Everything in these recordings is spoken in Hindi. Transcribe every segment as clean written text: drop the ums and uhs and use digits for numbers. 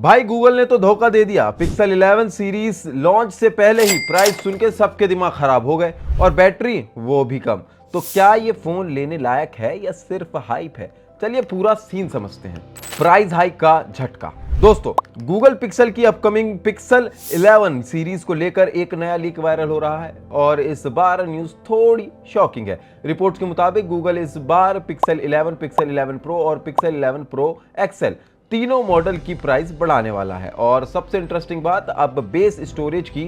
भाई गूगल ने तो धोखा दे दिया। पिक्सल 11 सीरीज लॉन्च से पहले ही प्राइस सुन के सबके दिमाग खराब हो गए और बैटरी वो भी कम। तो क्या ये फोन लेने लायक है या सिर्फ हाइप है? चलिए पूरा सीन समझते हैं। प्राइस हाइक का झटका। दोस्तों, गूगल पिक्सल की अपकमिंग पिक्सल 11 सीरीज को लेकर एक नया लीक वायरल हो रहा है और इस बार न्यूज थोड़ी शॉकिंग है। रिपोर्ट्स के मुताबिक गूगल इस बार पिक्सल 11, पिक्सल 11 प्रो और पिक्सल 11 प्रो एक्सएल तीनों मॉडल की प्राइस बढ़ाने वाला है। और सबसे इंटरेस्टिंग बात, अब बेस स्टोरेज की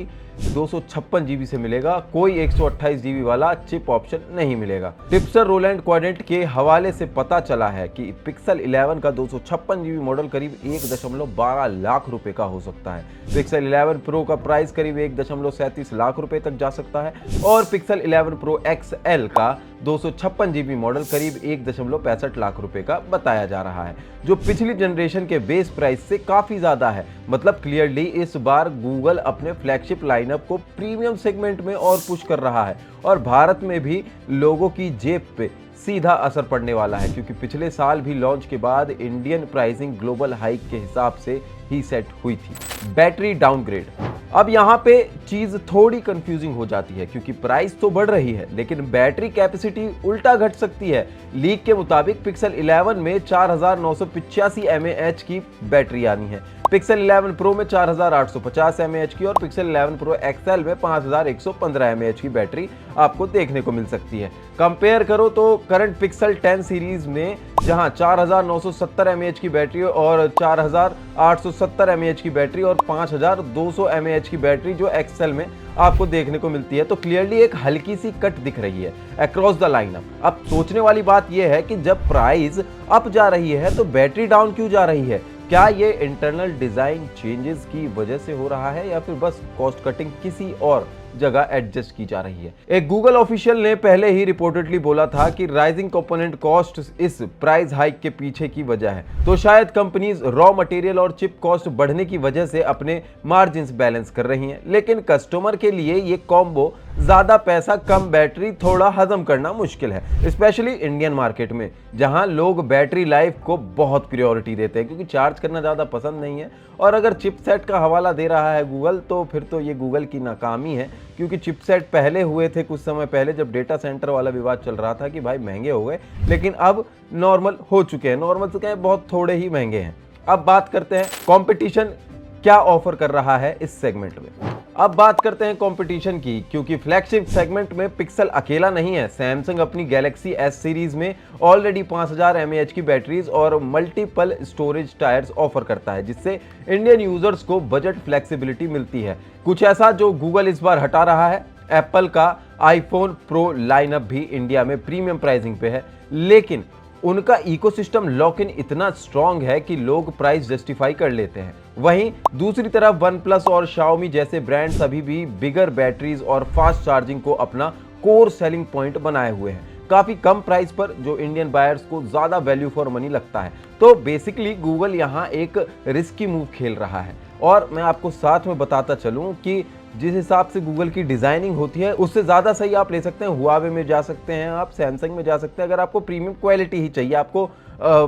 256 जीबी से मिलेगा, कोई 128 जीबी वाला चिप ऑप्शन नहीं मिलेगा। टिप्सटर रोलैंड क्वाड्रेंट के हवाले से पता चला है कि पिक्सल 11 का 256 जीबी मॉडल करीब 1.12 लाख रुपए का हो सकता है। पिक्सल 11 प्रो का प्राइस करीब 1.37 लाख रुपए तक जा सकता है और पिक्सल 11 प्रो एक्सएल का 256 जीबी मॉडल करीब 1.65 लाख रुपए का बताया जा रहा है, जो पिछली जनरेशन के बेस प्राइस से काफी ज्यादा है। मतलब क्लियरली इस बार गूगल अपने फ्लैगशिप लाइनअप को प्रीमियम सेगमेंट में और पुश कर रहा है और भारत में भी लोगों की जेब पे सीधा असर पड़ने वाला है, क्योंकि पिछले साल भी लॉन्च के बाद इंडियन प्राइसिंग ग्लोबल हाइक के हिसाब से ही सेट हुई थी। Battery downgrade. अब यहाँ पे चीज थोड़ी कंफ्यूजिंग हो जाती है, क्योंकि प्राइस तो बढ़ रही है लेकिन बैटरी कैपेसिटी उल्टा घट सकती है। लीक के मुताबिक पिक्सल 11 में 4985 mAh की बैटरी आनी है, पिक्सल 11 प्रो में 4850 mAh की और पिक्सल 11 प्रो एक्सएल में 5115 mAh की बैटरी आपको देखने को मिल सकती है। कंपेयर करो तो करंट पिक्सल 10 सीरीज में जहां 4970 mAh की बैटरी और 4870 mAh की बैटरी और 5200 mAh की बैटरी जो एक्सएल में आपको देखने को मिलती है, तो क्लियरली एक हल्की सी कट दिख रही है अक्रॉस द लाइनअप। अब सोचने वाली बात यह है कि जब प्राइस अप जा रही है तो बैटरी डाउन क्यों जा रही है? क्या ये इंटरनल डिजाइन चेंजेस की वजह से हो रहा है या फिर बस कॉस्ट कटिंग किसी और जगह एडजस्ट की जा रही है? एक गूगल ऑफिशियल ने पहले ही रिपोर्टेडली बोला था कि राइजिंग कंपोनेंट कॉस्ट इस प्राइस हाइक के पीछे की वजह है, तो शायद कंपनीज रॉ मटेरियल और चिप कॉस्ट बढ़ने की वजह से अपने मार्जिन्स बैलेंस कर रही हैं। लेकिन कस्टमर के लिए ये कॉम्बो ज्यादा पैसा कम बैटरी थोड़ा हजम करना मुश्किल है, स्पेशली इंडियन मार्केट में जहां लोग बैटरी लाइफ को बहुत प्रायोरिटी देते हैं, क्योंकि चार्ज करना ज्यादा पसंद नहीं है। और अगर चिपसेट का हवाला दे रहा है गूगल, तो फिर तो ये गूगल की नाकामी है, क्योंकि चिपसेट पहले हुए थे कुछ समय पहले जब डेटा सेंटर वाला विवाद चल रहा था कि भाई महंगे हो गए, लेकिन अब नॉर्मल हो चुके हैं। नॉर्मल तो क्या है, बहुत थोड़े ही महंगे हैं। अब बात करते हैं कंपटीशन क्या ऑफर कर रहा है इस सेगमेंट में। अब बात करते हैं कंपटीशन की, क्योंकि फ्लैगशिप सेगमेंट में पिक्सल अकेला नहीं है। सैमसंग अपनी गैलेक्सी एस सीरीज में ऑलरेडी 5000 mAh की बैटरीज और मल्टीपल स्टोरेज टायर्स ऑफर करता है, जिससे इंडियन यूजर्स को बजट फ्लेक्सिबिलिटी मिलती है। कुछ ऐसा जो गूगल इस बार हटा रहा है। एप्पल का आईफोन प्रो लाइनअप भी इंडिया में प्रीमियम प्राइसिंग पे है, लेकिन उनका इकोसिस्टम लॉक इन इतना स्ट्रांग है कि लोग प्राइस जस्टिफाई कर लेते हैं। वहीं दूसरी तरफ वन प्लस और शाओमी जैसे ब्रांड्स अभी भी बिगर बैटरीज और फास्ट चार्जिंग को अपना कोर सेलिंग पॉइंट बनाए हुए हैं, काफी कम प्राइस पर, जो इंडियन बायर्स को ज्यादा वैल्यू फॉर मनी लगता है। तो बेसिकली गूगल यहाँ एक रिस्की मूव खेल रहा है। और मैं आपको साथ में बताता चलूं कि जिस हिसाब से गूगल की डिजाइनिंग होती है उससे ज्यादा सही आप ले सकते हैं हुआवे में जा सकते हैं, आप सैमसंग में जा सकते हैं, अगर आपको प्रीमियम क्वालिटी ही चाहिए, आपको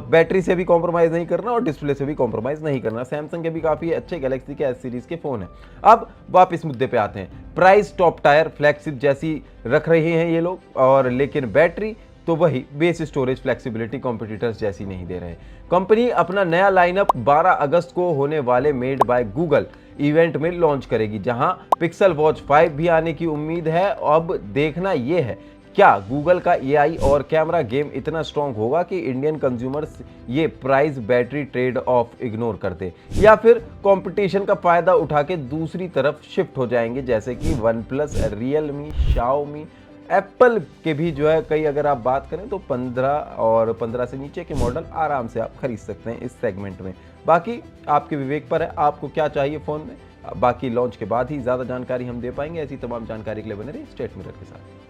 बैटरी से भी कॉम्प्रोमाइज नहीं करना और डिस्प्ले से भी कॉम्प्रोमाइज नहीं करना। सैमसंग के भी काफी अच्छे गैलेक्सी के एस सीरीज के फोन हैं। अब वापस मुद्दे पे आते हैं। प्राइस टॉप टायर फ्लैगशिप जैसी रख रहे हैं ये लोग, और लेकिन बैटरी तो वही बेस स्टोरेज फ्लेक्सिबिलिटी कॉम्पिटिटर्स जैसी नहीं दे रहे। कंपनी अपना नया लाइनअप 12 अगस्त को होने वाले मेड बाय गूगल इवेंट में लॉन्च करेगी, जहां पिक्सल वॉच 5 भी आने की उम्मीद है। अब देखना यह है क्या गूगल का एआई और कैमरा गेम इतना स्ट्रांग होगा कि इंडियन कंज्यूमर्स ये price battery trade off ignore कर दे, या फिर कंपटीशन का फायदा उठा के दूसरी तरफ शिफ्ट हो जाएंगे, जैसे कि one plus, Realme, Xiaomi, Apple के भी जो है कई, अगर आप बात करें तो 15 और 15 से नीचे के मॉडल आराम से आप खरीद सकते हैं इस सेगमेंट में। बाकी आपके विवेक पर है, आपको क्या चाहिए फ़ोन में। बाकी लॉन्च के बाद ही ज़्यादा जानकारी हम दे पाएंगे। ऐसी तमाम जानकारी के लिए बने रहिए स्टेट मिरर के साथ।